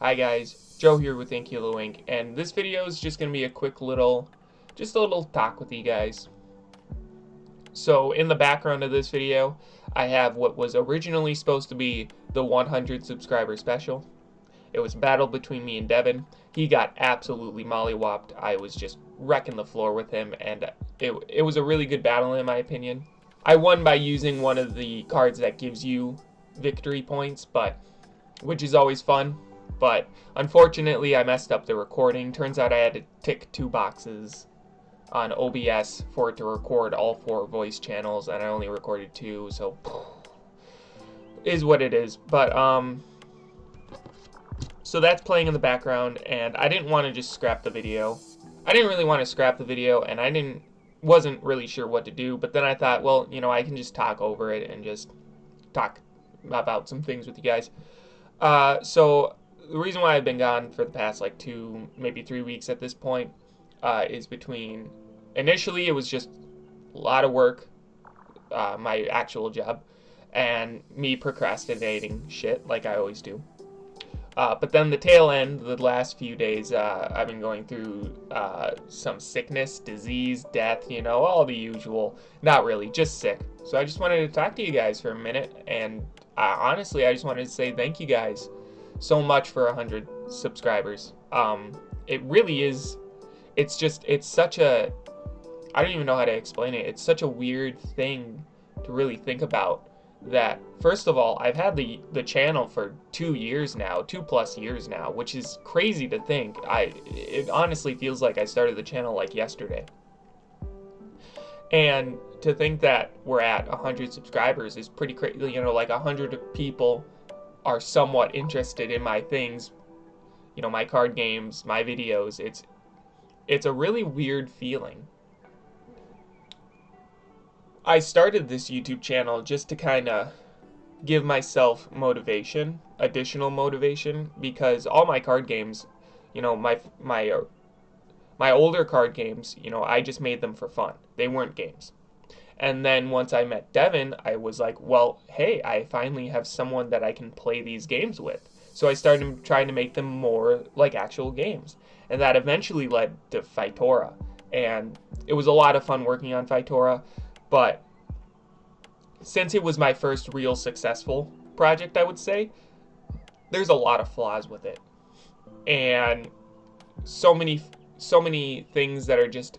Hi guys, Joe here with Inkilo Ink, and this video is just going to be a quick little, just a little talk with you guys. So in the background of this video, I have what was originally supposed to be the 100 subscriber special. It was a battle between me and Devin. He got absolutely mollywopped. I was just wrecking the floor with him, and it was a really good battle in my opinion. I won by using one of the cards that gives you victory points, which is always fun. But unfortunately, I messed up the recording. Turns out I had to tick 2 boxes on OBS for it to record all 4 voice channels, and I only recorded 2, so is what it is. But so that's playing in the background, and I didn't want to just scrap the video. I didn't really want to scrap the video, and I wasn't really sure what to do. But then I thought, well, you know, I can just talk over it and just talk about some things with you guys. So the reason why I've been gone for the past like 2, maybe 3 weeks at this point is between, initially it was just a lot of work, my actual job, and me procrastinating shit like I always do. But then the tail end, the last few days, I've been going through some sickness, disease, death, you know, all the usual. Not really, just sick. So I just wanted to talk to you guys for a minute, and honestly, I just wanted to say thank you guys so much for 100 subscribers. It really is, it's such a, I don't even know how to explain it. It's such a weird thing to really think about. That first of all, I've had the channel for 2 years now, 2+ years now, which is crazy to think. It honestly feels like I started the channel like yesterday. And to think that we're at 100 subscribers is pretty crazy. You know, like 100 people are somewhat interested in my things, you know, my card games, my videos. It's a really weird feeling. I started this YouTube channel just to kind of give myself motivation, additional motivation, because all my card games, you know, my older card games, you know, I just made them for fun. They weren't games. And then once I met Devin, I was like, well, hey, I finally have someone that I can play these games with. So I started trying to make them more like actual games. And that eventually led to Phytora. And it was a lot of fun working on Phytora. But since it was my first real successful project, I would say, there's a lot of flaws with it. And so many things that are just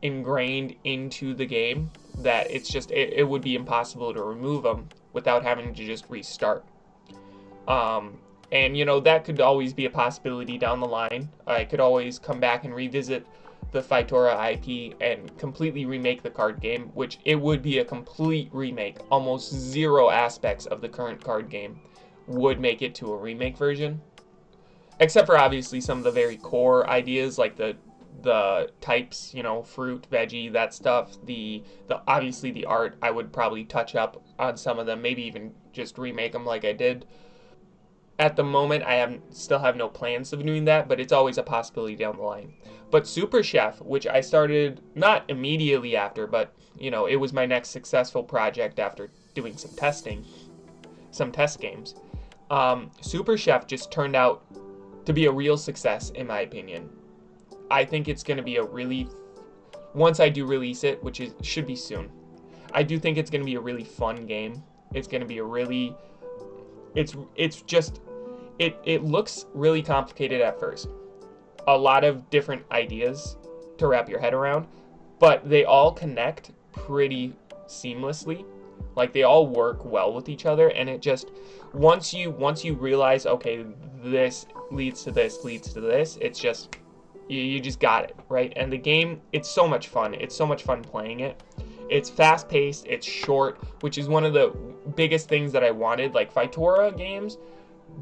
ingrained into the game that it would be impossible to remove them without having to just restart. And you know, that could always be a possibility down the line. I could always come back and revisit the Phytora IP and completely remake the card game, which it would be a complete remake. Almost 0 aspects of the current card game would make it to a remake version, except for obviously some of the very core ideas, like the types, you know, fruit, veggie, that stuff. The obviously the art, I would probably touch up on some of them, maybe even just remake them like I did. At the moment, I still have no plans of doing that, but it's always a possibility down the line. But Super Chef, which I started not immediately after, but you know, it was my next successful project after doing some testing, some test games. Super Chef just turned out to be a real success in my opinion. I think it's going to be a really, once I do release it, which should be soon, I do think it's going to be a really fun game. It's going to be a really, it's just, it looks really complicated at first. A lot of different ideas to wrap your head around, but they all connect pretty seamlessly. Like they all work well with each other, and it just, once you realize, okay, this leads to this, it's just, you just got it, right? And the game, it's so much fun. It's so much fun playing it. It's fast-paced, it's short, which is one of the biggest things that I wanted. Like Phytora games,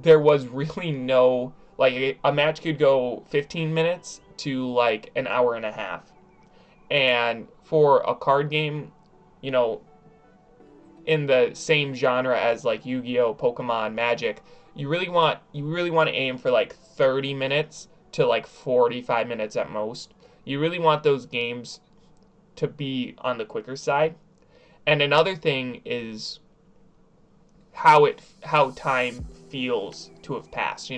there was really no, like a match could go 15 minutes to like an hour and a half. And for a card game, you know, in the same genre as like Yu-Gi-Oh, Pokemon, Magic, you really want to aim for like 30 minutes to like 45 minutes at most. You really want those games to be on the quicker side. And another thing is how time feels to have passed.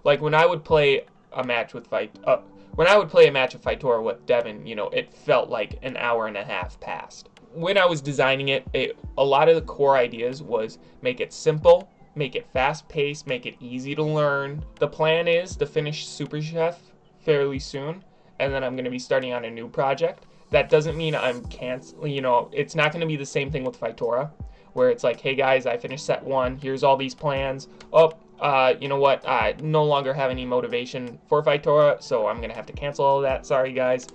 Like when I would play a match with when I would play a match of Faitora with Devin, it felt like an hour and a half passed. When I was designing it, a lot of the core ideas was make it simple, make it fast-paced, make it easy to learn. The plan is to finish Super Chef fairly soon, and then I'm going to be starting on a new project. That doesn't mean I'm canceling, it's not going to be the same thing with Faitora, where it's like, hey guys, I finished set 1, here's all these plans. You know what, I no longer have any motivation for Faitora, so I'm going to have to cancel all of that, sorry guys.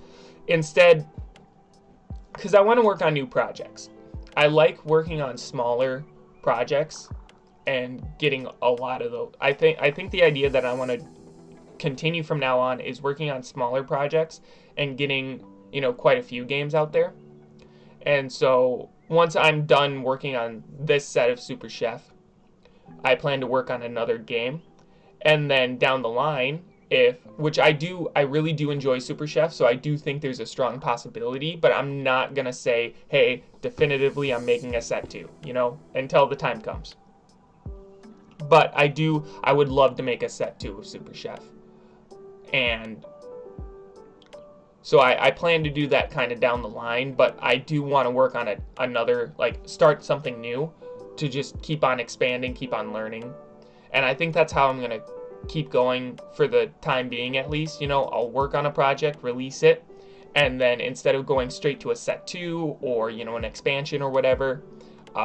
Instead, because I want to work on new projects. I like working on smaller projects and getting a lot of those. I think the idea that I want to continue from now on is working on smaller projects and getting, quite a few games out there. And so once I'm done working on this set of Super Chef, I plan to work on another game. And then down the line, I really do enjoy Super Chef, so I do think there's a strong possibility, but I'm not going to say, hey, definitively I'm making a set 2, until the time comes. But I would love to make a set 2 of Super Chef. And so I plan to do that kind of down the line, but I do want to work on another, start something new to just keep on expanding, keep on learning. And I think that's how I'm going to keep going for the time being, at least. I'll work on a project, release it, and then instead of going straight to a set 2 or, an expansion or whatever,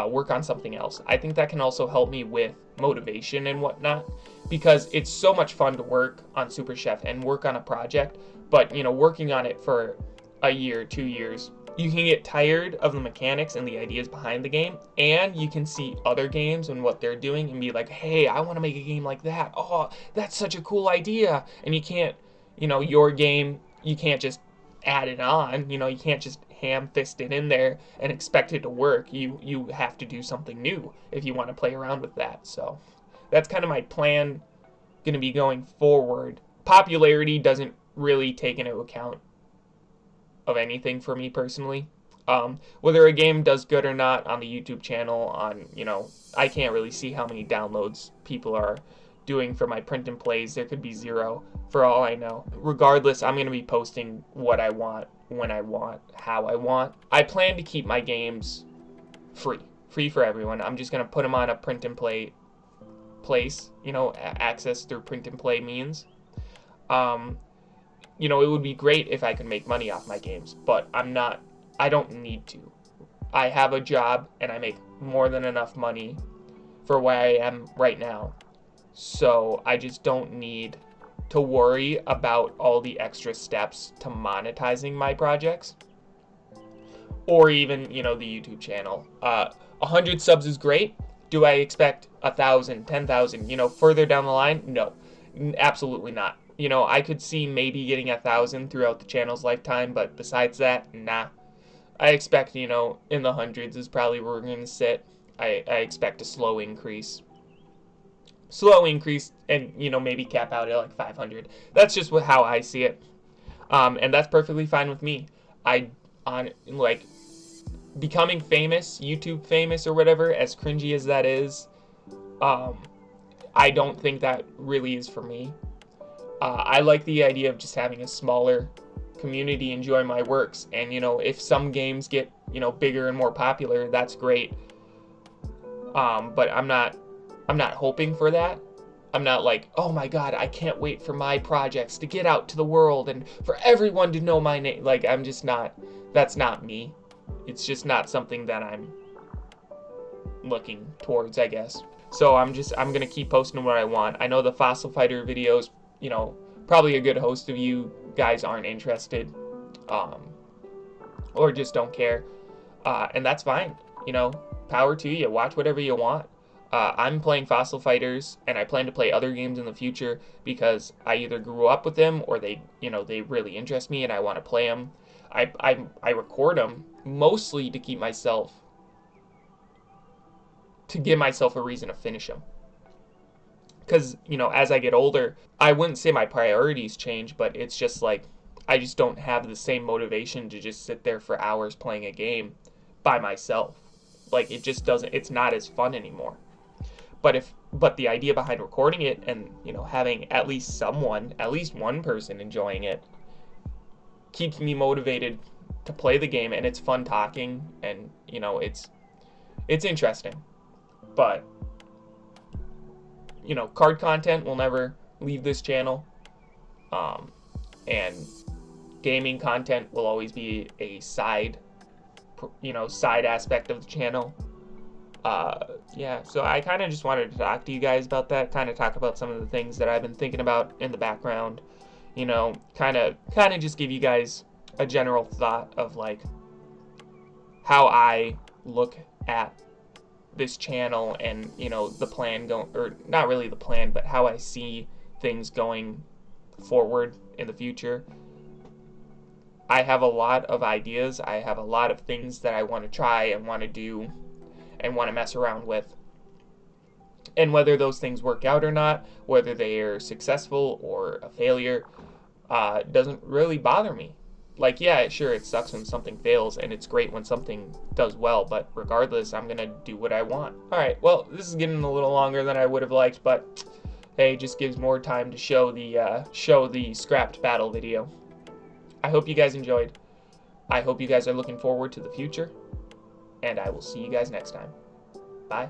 work on something else. I think that can also help me with motivation and whatnot, because it's so much fun to work on Super Chef and work on a project, but, working on it for a year, 2 years, you can get tired of the mechanics and the ideas behind the game, and you can see other games and what they're doing and be like, hey, I want to make a game like that. Oh, that's such a cool idea. And you can't, your game, you can't just add it on. You can't just ham-fist it in there and expect it to work. You have to do something new if you want to play around with that. So that's kind of my plan going to be going forward. Popularity doesn't really take into account of anything for me personally. Whether a game does good or not on the YouTube channel, I can't really see how many downloads people are doing for my print and plays. There could be 0 for all I know. Regardless, I'm going to be posting what I want, when I want, how I want. I plan to keep my games free for everyone. I'm just going to put them on a print and play place, access through print and play means. It would be great if I could make money off my games, but I don't need to. I have a job and I make more than enough money for where I am right now. So I just don't need to worry about all the extra steps to monetizing my projects. Or even, the YouTube channel. 100 subs is great. Do I expect 1,000, 10,000, further down the line? No, absolutely not. I could see maybe getting 1,000 throughout the channel's lifetime, but besides that, nah. I expect, in the hundreds is probably where we're going to sit. I expect a slow increase. And, maybe cap out at 500. That's just how I see it. And that's perfectly fine with me. Becoming famous, YouTube famous or whatever, as cringy as that is, I don't think that really is for me. I like the idea of just having a smaller community enjoy my works, and if some games get bigger and more popular, that's great. But I'm not hoping for that. I'm not like, oh my god, I can't wait for my projects to get out to the world and for everyone to know my name. I'm just not. That's not me. It's just not something that I'm looking towards, I guess. So I'm gonna keep posting what I want. I know the Fossil Fighter videos, probably a good host of you guys aren't interested, or just don't care, and that's fine. Power to you. Watch whatever you want. I'm playing Fossil Fighters, and I plan to play other games in the future because I either grew up with them or they really interest me and I want to play them. I record them mostly to give myself a reason to finish them. Because, as I get older, I wouldn't say my priorities change, but it's just I just don't have the same motivation to just sit there for hours playing a game by myself. It just doesn't, it's not as fun anymore. but the idea behind recording it and, having at least one person enjoying it keeps me motivated to play the game, and it's fun talking, and it's interesting. But card content will never leave this channel, and gaming content will always be a side aspect of the channel. Yeah, so I kind of just wanted to talk to you guys about that, kind of talk about some of the things that I've been thinking about in the background, kind of just give you guys a general thought of like how I look at this channel, and the plan going, or not really the plan, but how I see things going forward in the future. I have a lot of ideas. I have a lot of things that I want to try and want to do and want to mess around with. And whether those things work out or not, whether they are successful or a failure, doesn't really bother me. Like, yeah, sure, it sucks when something fails, and it's great when something does well, but regardless, I'm going to do what I want. Alright, well, this is getting a little longer than I would have liked, but hey, just gives more time to show the scrapped battle video. I hope you guys enjoyed. I hope you guys are looking forward to the future, and I will see you guys next time. Bye.